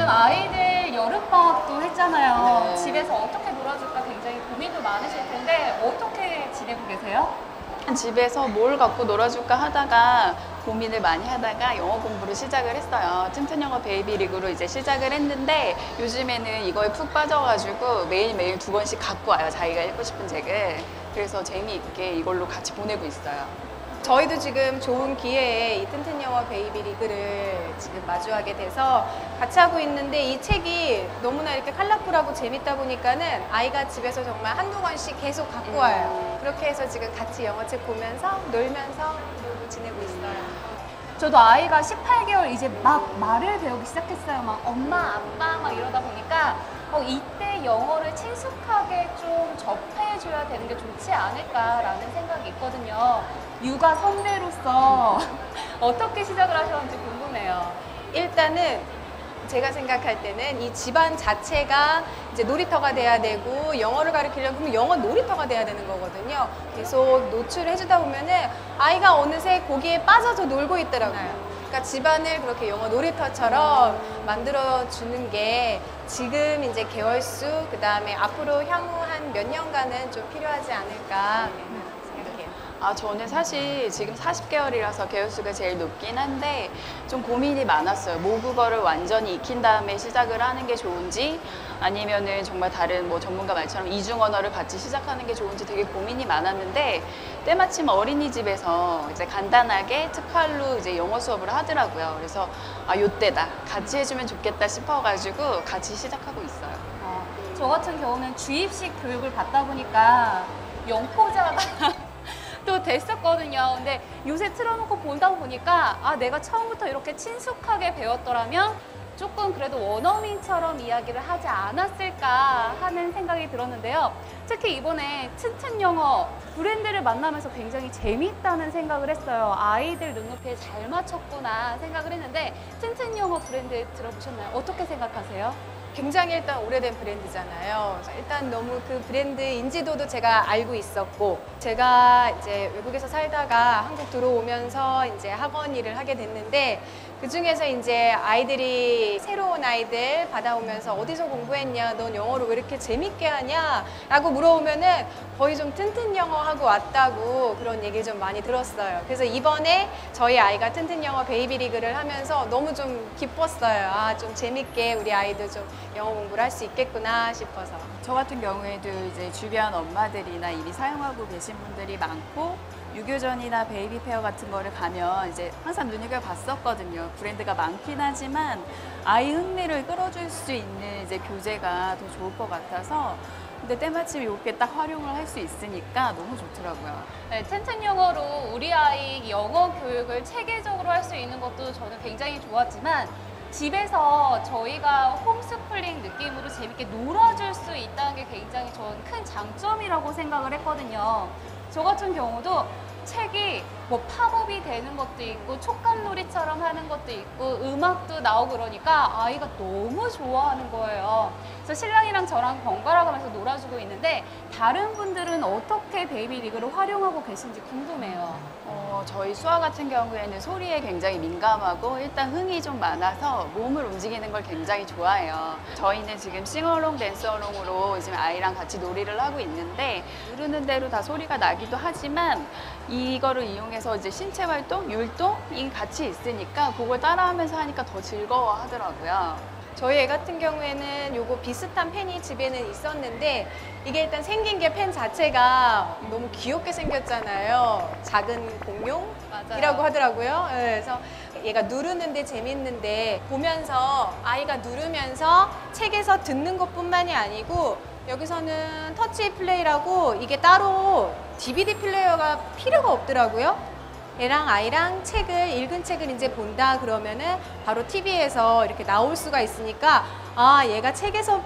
요즘 아이들 여름방학도 했잖아요. 네. 집에서 어떻게 놀아줄까 굉장히 고민도 많으실 텐데 어떻게 지내고 계세요? 집에서 뭘 갖고 놀아줄까 하다가 고민을 많이 하다가 영어 공부를 시작을 했어요. 튼튼 영어 베이비 리그로 이제 시작을 했는데 요즘에는 이거에 푹 빠져가지고 매일매일 2권씩 갖고 와요. 자기가 읽고 싶은 책을. 그래서 재미있게 이걸로 같이 보내고 있어요. 저희도 지금 좋은 기회에 이 튼튼 영어 베이비 리그를 지금 마주하게 돼서 같이 하고 있는데 이 책이 너무나 이렇게 컬러풀하고 재밌다 보니까는 아이가 집에서 정말 한두 권씩 계속 갖고 와요. 그렇게 해서 지금 같이 영어책 보면서 놀면서 그러고 지내고 있어요. 저도 아이가 18개월 이제 막 말을 배우기 시작했어요. 막 엄마, 아빠 막 이러다 보니까 이때 영어를 친숙하게 좀 접해줘야 되는 게 좋지 않을까라는 생각이 있거든요. 육아 선배로서 어떻게 시작을 하셨는지 궁금해요. 일단은 제가 생각할 때는 이 집안 자체가 이제 놀이터가 돼야 되고 영어를 가르치려면 그러면 영어 놀이터가 돼야 되는 거거든요. 계속 노출을 해주다 보면은 아이가 어느새 거기에 빠져서 놀고 있더라고요. 그러니까 집안을 그렇게 영어 놀이터처럼 만들어 주는 게 지금 이제 개월수 그다음에 앞으로 향후 한 몇 년간은 좀 필요하지 않을까 생각해요. 저는 사실 지금 40개월이라서 개월수가 제일 높긴 한데 좀 고민이 많았어요. 모국어를 완전히 익힌 다음에 시작을 하는 게 좋은지 아니면은 정말 다른 뭐 전문가 말처럼 이중 언어를 같이 시작하는 게 좋은지 되게 고민이 많았는데 때마침 어린이집에서 이제 간단하게 특활로 이제 영어 수업을 하더라고요. 그래서 요때다 같이 해주면 좋겠다 싶어가지고 같이 시작하고 있어요. 저 같은 경우는 주입식 교육을 받다 보니까 영포자가 또 됐었거든요. 근데 요새 틀어놓고 보다 보니까 내가 처음부터 이렇게 친숙하게 배웠더라면 조금 그래도 원어민처럼 이야기를 하지 않았을까 하는 생각이 들었는데요. 특히 이번에 튼튼 영어 브랜드를 만나면서 굉장히 재미있다는 생각을 했어요. 아이들 눈높이에 잘 맞췄구나 생각을 했는데 튼튼 영어 브랜드 들어보셨나요? 어떻게 생각하세요? 굉장히 일단 오래된 브랜드잖아요. 일단 너무 그 브랜드 인지도도 제가 알고 있었고, 제가 이제 외국에서 살다가 한국 들어오면서 이제 학원 일을 하게 됐는데, 그 중에서 이제 아이들이 새로운 아이들 받아오면서 어디서 공부했냐, 넌 영어를 왜 이렇게 재밌게 하냐 라고 물어보면은 거의 좀 튼튼 영어 하고 왔다고 그런 얘기를 좀 많이 들었어요. 그래서 이번에 저희 아이가 튼튼 영어 베이비 리그를 하면서 너무 좀 기뻤어요. 좀 재밌게 우리 아이도 좀 영어 공부를 할 수 있겠구나 싶어서. 저 같은 경우에도 이제 주변 엄마들이나 이미 사용하고 계신 분들이 많고 유교전이나 베이비 페어 같은 거를 가면 이제 항상 눈여겨봤었거든요. 브랜드가 많긴 하지만 아이 흥미를 끌어줄 수 있는 이제 교재가 더 좋을 것 같아서 근데 때마침 이렇게 딱 활용을 할 수 있으니까 너무 좋더라고요. 네, 튼튼 영어로 우리 아이 영어 교육을 체계적으로 할 수 있는 것도 저는 굉장히 좋았지만 집에서 저희가 홈스쿨링 느낌으로 재밌게 놀아줄 수 있다는 게 굉장히 저는 큰 장점이라고 생각을 했거든요. 저 같은 경우도 책이 뭐 팝업이 되는 것도 있고 촉감놀이처럼 하는 것도 있고 음악도 나오고 그러니까 아이가 너무 좋아하는 거예요. 그래서 신랑이랑 저랑 번갈아 가면서 놀아주고 있는데 다른 분들은 어떻게 베이비 리그를 활용하고 계신지 궁금해요. 저희 수아 같은 경우에는 소리에 굉장히 민감하고 일단 흥이 좀 많아서 몸을 움직이는 걸 굉장히 좋아해요. 저희는 지금 싱어롱 댄스어롱으로 지금 아이랑 같이 놀이를 하고 있는데 누르는 대로 다 소리가 나기도 하지만 이거를 이용해서 이제 신체 활동, 율동이 같이 있으니까 그걸 따라하면서 하니까 더 즐거워 하더라고요. 저희 애 같은 경우에는 요거 비슷한 펜이 집에는 있었는데 이게 일단 생긴 게 펜 자체가 너무 귀엽게 생겼잖아요. 작은 공룡이라고 하더라고요. 네, 그래서 얘가 누르는데 재밌는데 보면서 아이가 누르면서 책에서 듣는 것뿐만이 아니고 여기서는 터치 플레이라고 이게 따로 DVD 플레이어가 필요가 없더라고요. 얘랑 아이랑 읽은 책을 이제 본다 그러면은 바로 TV에서 이렇게 나올 수가 있으니까 얘가 책에서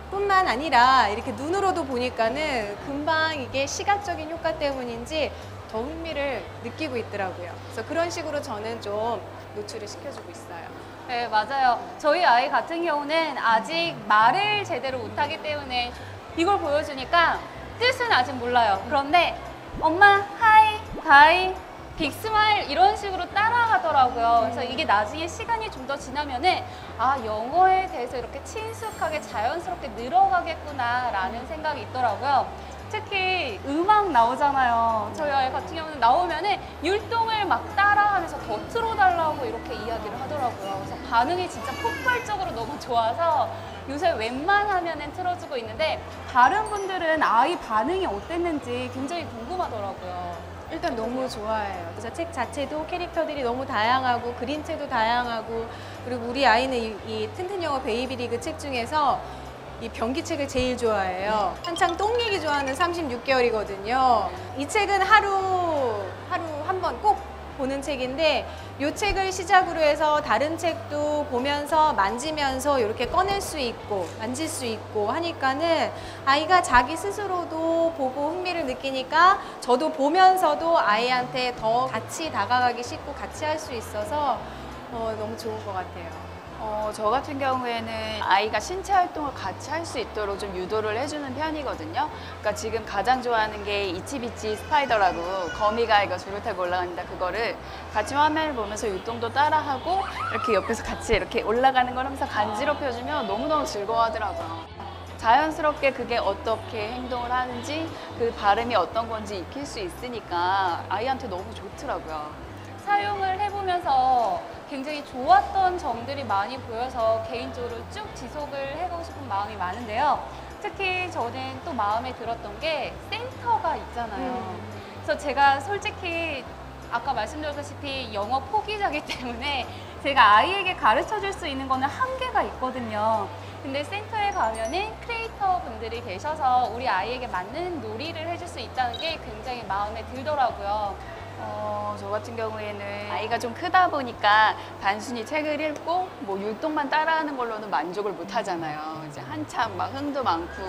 뿐만 아니라 이렇게 눈으로도 보니까는 금방 이게 시각적인 효과 때문인지 더 흥미를 느끼고 있더라고요. 그래서 그런 식으로 저는 좀 노출을 시켜주고 있어요. 네, 맞아요. 저희 아이 같은 경우는 아직 말을 제대로 못하기 때문에 이걸 보여주니까 뜻은 아직 몰라요. 그런데 엄마, 하이, 바이, 빅스마일 이런 식으로 따라하더라고요. 그래서 이게 나중에 시간이 좀 더 지나면은 아, 영어에 대해서 이렇게 친숙하게 자연스럽게 늘어가겠구나라는 생각이 있더라고요. 특히 음악 나오잖아요. 저희 아이 같은 경우는 나오면은 율동을 막 따라하면서 더 틀어달라고 이렇게 이야기를 하더라고요. 그래서 반응이 진짜 폭발적으로 너무 좋아서 요새 웬만하면은 틀어주고 있는데 다른 분들은 아이 반응이 어땠는지 굉장히 궁금하더라고요. 일단 너무 좋아해요. 그래서 책 자체도 캐릭터들이 너무 다양하고 그림체도 다양하고 그리고 우리 아이는 이 튼튼 영어 베이비 리그 책 중에서 이 변기책을 제일 좋아해요. 한창 똥 얘기 좋아하는 36개월이거든요. 이 책은 하루 한 번 꼭 보는 책인데 이 책을 시작으로 해서 다른 책도 보면서 만지면서 이렇게 꺼낼 수 있고 만질 수 있고 하니까는 아이가 자기 스스로도 보고 흥미를 느끼니까 저도 보면서도 아이한테 더 같이 다가가기 쉽고 같이 할 수 있어서 너무 좋은 것 같아요. 저 같은 경우에는 아이가 신체 활동을 같이 할 수 있도록 좀 유도를 해주는 편이거든요. 그러니까 지금 가장 좋아하는 게 이치비치 스파이더라고 거미가 이거 줄을 타고 올라가는데 그거를 같이 화면을 보면서 율동도 따라하고 이렇게 옆에서 같이 이렇게 올라가는 걸 하면서 간지럽혀주면 너무너무 즐거워하더라고요. 자연스럽게 그게 어떻게 행동을 하는지 그 발음이 어떤 건지 익힐 수 있으니까 아이한테 너무 좋더라고요. 사용을 해보면서 굉장히 좋았던 점들이 많이 보여서 개인적으로 쭉 지속을 해보고 싶은 마음이 많은데요. 특히 저는 또 마음에 들었던 게 센터가 있잖아요. 그래서 제가 솔직히 아까 말씀드렸다시피 영어 포기자기 때문에 제가 아이에게 가르쳐 줄 수 있는 거는 한계가 있거든요. 근데 센터에 가면은 크리에이터 분들이 계셔서 우리 아이에게 맞는 놀이를 해줄 수 있다는 게 굉장히 마음에 들더라고요. 저 같은 경우에는 아이가 좀 크다 보니까 단순히 책을 읽고 뭐 율동만 따라하는 걸로는 만족을 못 하잖아요. 이제 한참 막 흥도 많고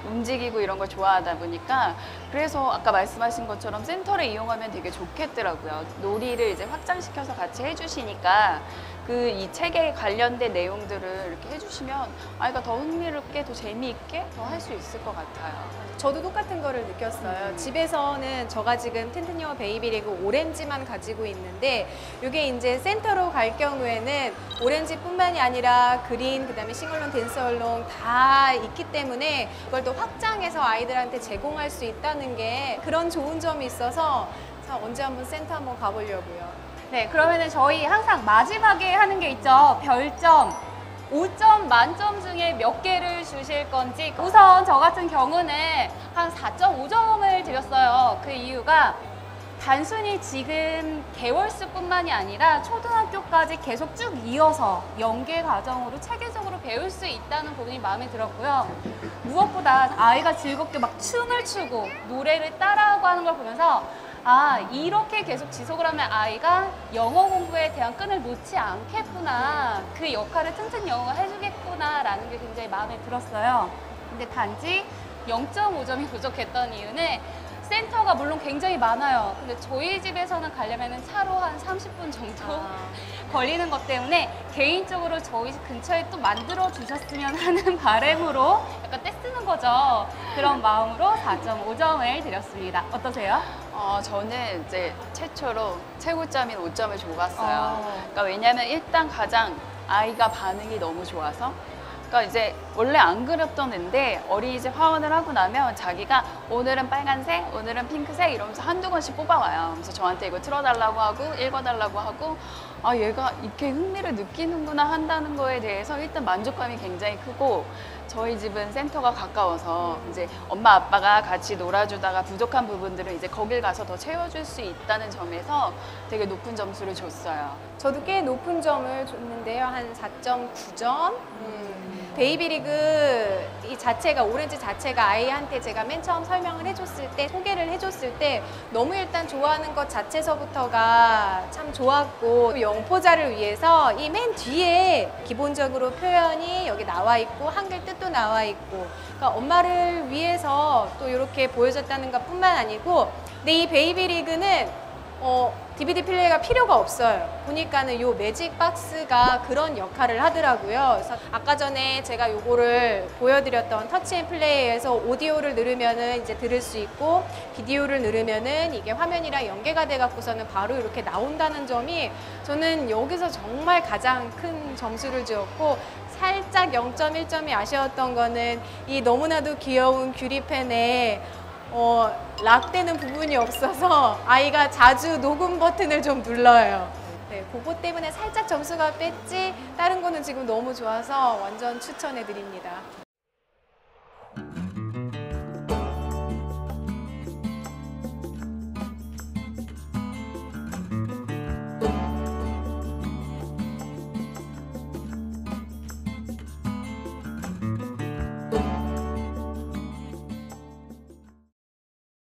움직이고 이런 걸 좋아하다 보니까 그래서 아까 말씀하신 것처럼 센터를 이용하면 되게 좋겠더라고요. 놀이를 이제 확장시켜서 같이 해주시니까 그 이 책에 관련된 내용들을 이렇게 해주시면 아이가 더 흥미롭게 더 재미있게 더 할 수 있을 것 같아요. 저도 똑같은 거를 느꼈어요. 집에서는 제가 지금 튼튼 영어 베이비 리그 오렌지만 가지고 있는데 이게 이제 센터로 갈 경우에는 오렌지뿐만이 아니라 그린, 그다음에 싱얼롱, 댄스얼롱 다 있기 때문에 그걸 또 확장해서 아이들한테 제공할 수 있다는 게 그런 좋은 점이 있어서 자, 언제 한번 센터 한번 가보려고요. 네, 그러면은 저희 항상 마지막에 하는 게 있죠. 별점. 5점 만점 중에 몇 개를 주실 건지. 우선 저 같은 경우는 한 4.5점을 드렸어요. 그 이유가 단순히 지금 개월수뿐만이 아니라 초등학교까지 계속 쭉 이어서 연계 과정으로 체계적으로 배울 수 있다는 부분이 마음에 들었고요. 무엇보다 아이가 즐겁게 막 춤을 추고 노래를 따라하고 하는 걸 보면서 아, 이렇게 계속 지속을 하면 아이가 영어 공부에 대한 끈을 놓지 않겠구나. 그 역할을 튼튼 영어가 해주겠구나 라는 게 굉장히 마음에 들었어요. 근데 단지 0.5점이 부족했던 이유는 센터가 물론 굉장히 많아요. 근데 저희 집에서는 가려면 차로 한 30분 정도 걸리는 것 때문에 개인적으로 저희 집 근처에 또 만들어 주셨으면 하는 바람으로 약간 떼쓰는 거죠. 그런 마음으로 4.5점을 드렸습니다. 어떠세요? 저는 이제 최초로 최고점인 5점을 줘봤어요. 그러니까 왜냐면 일단 가장 아이가 반응이 너무 좋아서 그러니까 이제 원래 안 그렸던 애인데 어린이집 하원을 하고 나면 자기가 오늘은 빨간색, 오늘은 핑크색 이러면서 한두 권씩 뽑아와요. 그래서 저한테 이거 틀어달라고 하고 읽어달라고 하고 아 얘가 이렇게 흥미를 느끼는구나 한다는 거에 대해서 일단 만족감이 굉장히 크고 저희 집은 센터가 가까워서 이제 엄마 아빠가 같이 놀아주다가 부족한 부분들을 이제 거길 가서 더 채워줄 수 있다는 점에서 되게 높은 점수를 줬어요. 저도 꽤 높은 점을 줬는데요. 한 4.9점. 베이비 리그 이 자체가 오렌지 자체가 아이한테 제가 맨 처음 설명을 해줬을 때 소개를 해줬을 때 너무 일단 좋아하는 것 자체서부터가 참 좋았고 영포자를 위해서 이 맨 뒤에 기본적으로 표현이 여기 나와 있고 한글 뜻도 나와 있고 그러니까 엄마를 위해서 또 이렇게 보여줬다는 것 뿐만 아니고 근데 이 베이비 리그는 DVD 플레이가 필요가 없어요. 보니까는 요 매직 박스가 그런 역할을 하더라고요. 그래서 아까 전에 제가 요거를 보여드렸던 터치 앤 플레이에서 오디오를 누르면은 이제 들을 수 있고 비디오를 누르면은 이게 화면이랑 연계가 돼 갖고서는 바로 이렇게 나온다는 점이 저는 여기서 정말 가장 큰 점수를 주었고, 살짝 0.1점이 아쉬웠던 거는 이 너무나도 귀여운 규리펜에 락되는 부분이 없어서 아이가 자주 녹음 버튼을 좀 눌러요. 네, 그거 때문에 살짝 점수가 뺐지 다른 거는 지금 너무 좋아서 완전 추천해 드립니다.